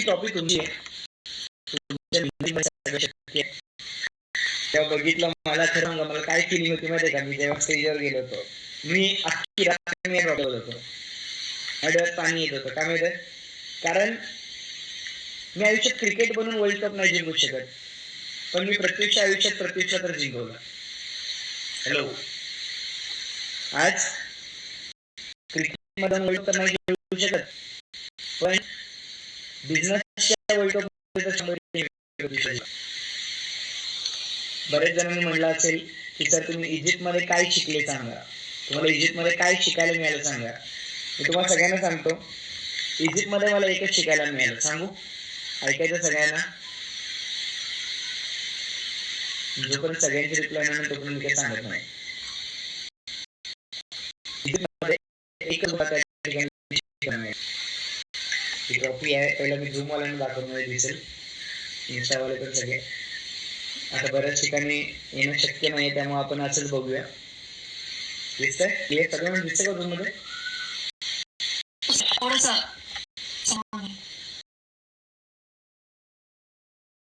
Topic होती तेव्हा बघितलं, मला खरं सांगा मला काय फिलिंग होती माहिती का, मी जेव्हा स्टेजवर गेलो होतो, मी अख्खी रात्र मी रडत होतो, डोळ्यात पाणी येत होतं. का माहिती, कारण मी आयुष्यात क्रिकेट बनून वर्ल्ड कप नाही जिंकू शकत, पण मी प्रत्यक्ष आयुष्यात प्रतिष्ठा तर जिंकवलं. हॅलो, आज क्रिकेट मधून वर्ल्ड कप नाही जिंकू शकत, पण बिझनेसच्या वर्ल्ड कप बरेच जणांनी म्हटलं असेल की सर तुम्ही इजिप्तमध्ये काय शिकले सांगा, तुम्हाला इजिप्तमध्ये काय शिकायला मिळालं सांगा. मी तुम्हाला सगळ्यांना सांगतो, इजिप्तमध्ये मला एकच शिकायला मिळालं. सांगू? ऐकायचं सगळ्यांना? जोपर्यंत सगळ्यांची रिप्लाय नाही तोपर्यंत मी काही सांगत नाही. इजिप्तमध्ये एकच ट्रॉफी आहे. पहिला मी झूम वाल्यांना दाखवून दिसेल, इंस्टावाले पण सगळे. आता बऱ्याच ठिकाणी येणं शक्य नाही, त्यामुळे आपण असंच बघूया. दिसतंय क्लिअर? सगळ्यांना दिसतंय का झूम मध्ये?